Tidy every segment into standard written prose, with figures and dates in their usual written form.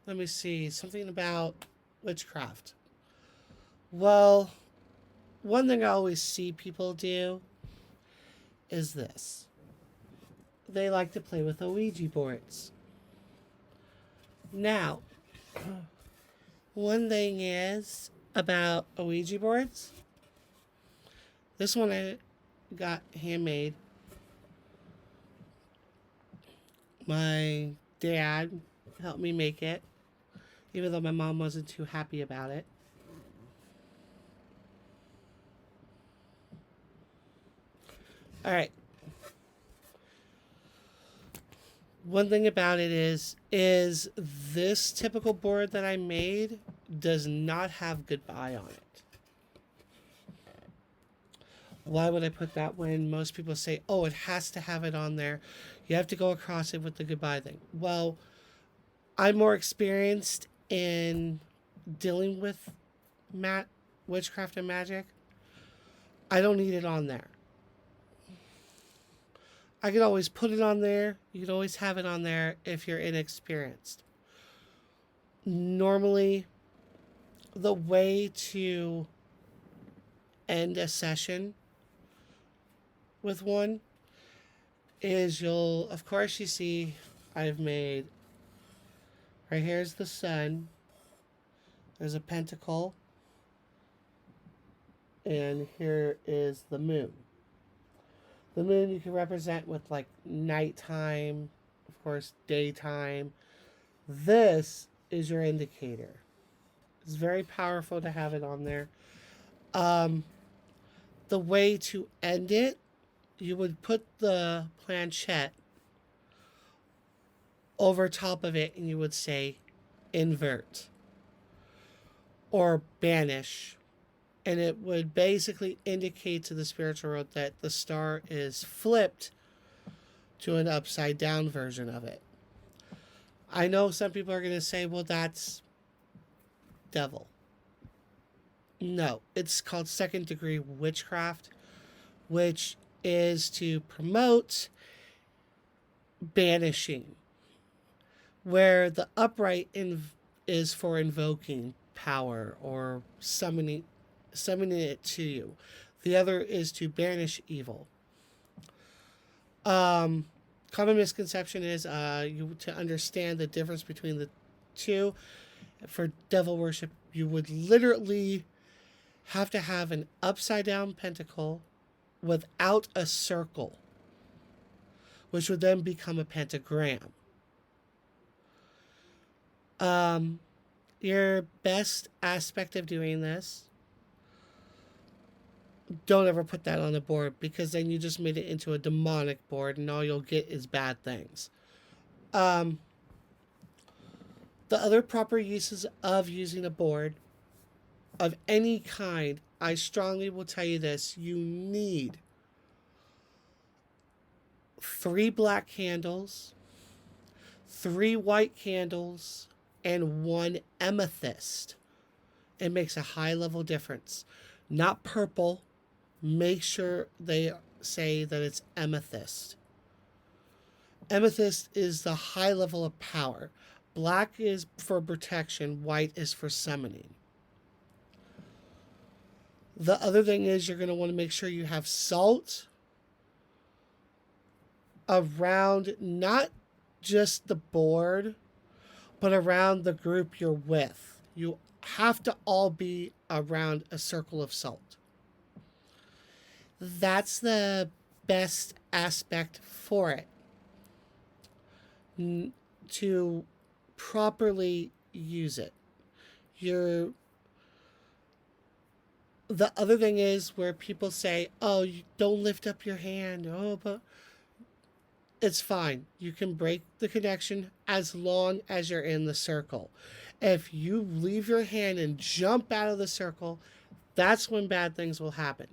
Let me see. Something about witchcraft. Well, one thing I always see people do is this. They like to play with Ouija boards. Now, one thing is about Ouija boards. This one I got handmade. My dad helped me make it, even though my mom wasn't too happy about it. All right. One thing about it is this typical board that I made does not have goodbye on it. Why would I put that when most people say, oh, it has to have it on there? You have to go across it with the goodbye thing. Well, I'm more experienced in dealing with witchcraft and magic. I don't need it on there. I can always put it on there. You can always have it on there if you're inexperienced. Normally, the way to end a session with one is of course, you see, I've made, right here's the sun, there's a pentacle, and here is the moon. The moon you can represent with like nighttime, of course, daytime. This is your indicator. It's very powerful to have it on there. The way to end it, you would put the planchette over top of it and you would say invert or banish. And it would basically indicate to the spiritual world that the star is flipped to an upside down version of it. I know some people are going to say, well, that's devil. No, it's called second degree witchcraft, which is to promote banishing, where the upright is for invoking power or summoning it to you. The other is to banish evil. Common misconception is to understand the difference between the two. For devil worship, you would literally have to have an upside down pentacle without a circle, which would then become a pentagram. Your best aspect of doing this, don't ever put that on the board, because then you just made it into a demonic board and all you'll get is bad things. The other proper uses of using a board of any kind, I strongly will tell you this: you need 3 black candles, 3 white candles, and 1 amethyst. It makes a high level difference. Not purple. Make sure they say that it's amethyst. Amethyst is the high level of power. Black is for protection. White is for summoning. The other thing is you're going to want to make sure you have salt around not just the board, but around the group you're with. You have to all be around a circle of salt. That's the best aspect for it. To properly use it. The other thing is where people say, oh, you don't lift up your hand. Oh, but it's fine. You can break the connection as long as you're in the circle. If you leave your hand and jump out of the circle, that's when bad things will happen.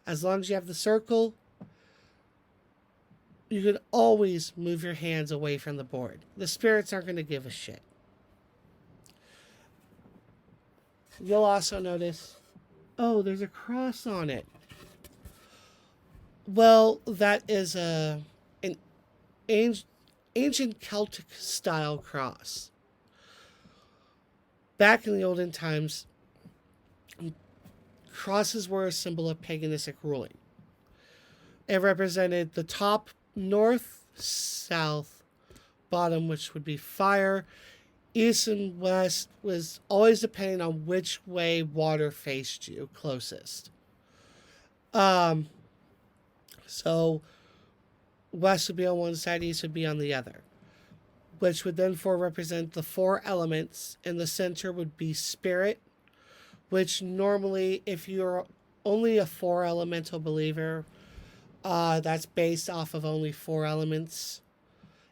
As long as you have the circle, you can always move your hands away from the board. The spirits aren't going to give a shit. You'll also notice, oh, there's a cross on it. Well, that is an ancient Celtic style cross. Back in the olden times, crosses were a symbol of paganistic ruling. It represented the top, north, south, bottom, which would be fire. East and west was always depending on which way water faced you closest. So west would be on one side, east would be on the other, which would then represent the four elements. In the center would be spirit, which normally, if you're only a four elemental believer, that's based off of only four elements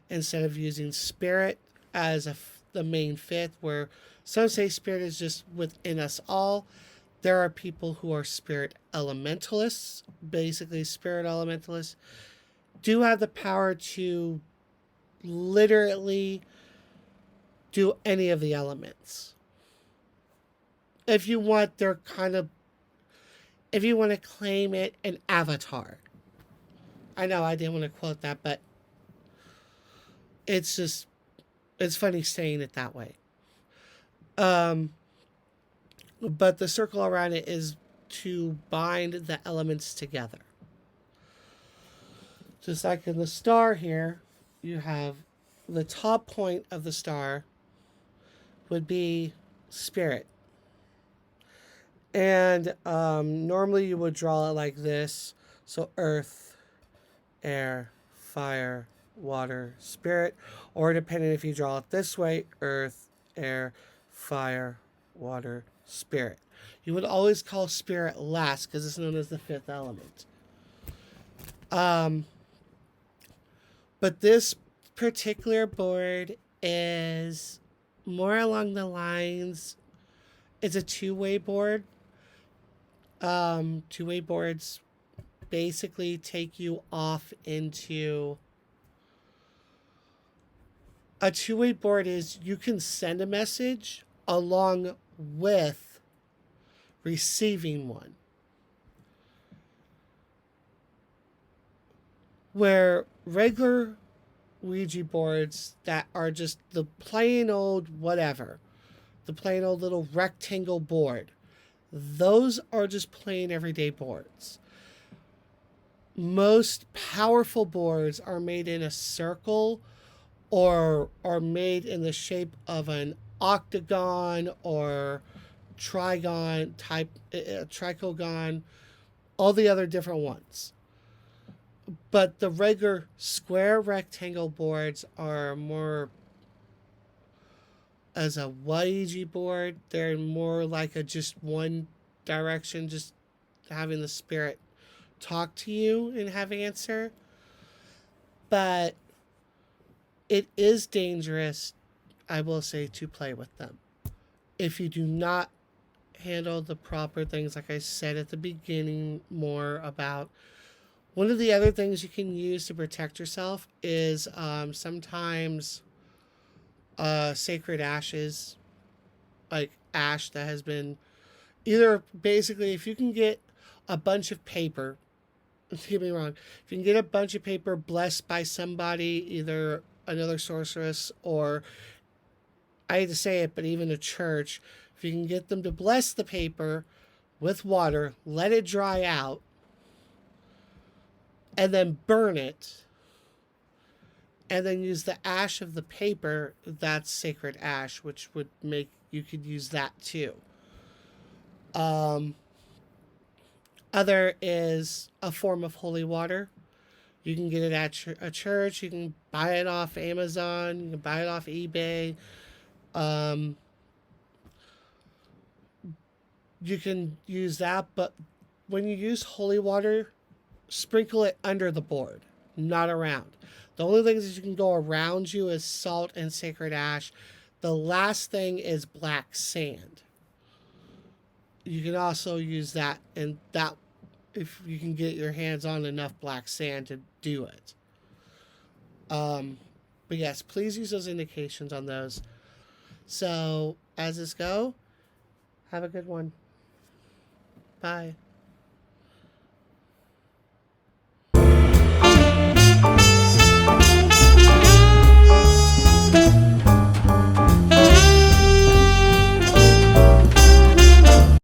instead of using spirit as the main fifth, where some say spirit is just within us all. There are people who are spirit elementalists. Basically, spirit elementalists do have the power to literally do any of the elements. If you want, they're kind of, if you want to claim it, an avatar. I know I didn't want to quote that, but it's just, it's funny saying it that way. But the circle around it is to bind the elements together. Just like in the star here, you have the top point of the star would be spirit. And normally you would draw it like this. So earth, air, fire, water, spirit. Or depending if you draw it this way, earth, air, fire, water, spirit. You would always call spirit last because it's known as the fifth element. But this particular board is more along the lines, it's a two-way board. Two-way boards basically take you off into, a two-way board is you can send a message along with receiving one. Where regular Ouija boards that are just the plain old whatever, the plain old little rectangle board, those are just plain everyday boards. Most powerful boards are made in a circle or are made in the shape of an octagon or trigon type, trichogon, all the other different ones. But the regular square rectangle boards are more as a Ouija board. They're more like a just one direction, just having the spirit talk to you and have answer. But it is dangerous, I will say, to play with them. If you do not handle the proper things, like I said at the beginning, more about. One of the other things you can use to protect yourself is sometimes sacred ashes, like ash that has been either, basically, if you can get a bunch of paper, don't get me wrong, if you can get a bunch of paper blessed by somebody, either another sorceress or, I hate to say it, but even a church, if you can get them to bless the paper with water, let it dry out, and then burn it, and then use the ash of the paper, that's sacred ash, which would make, you could use that too. Other is a form of holy water. You can get it at a church, you can buy it off Amazon, you can buy it off eBay. You can use that, but when you use holy water, sprinkle it under the board, not around. The only things that you can go around you is salt and sacred ash. The last thing is black sand. You can also use that, and that, if you can get your hands on enough black sand to do it. But yes, please use those indications on those. So, as this go, have a good one. Bye.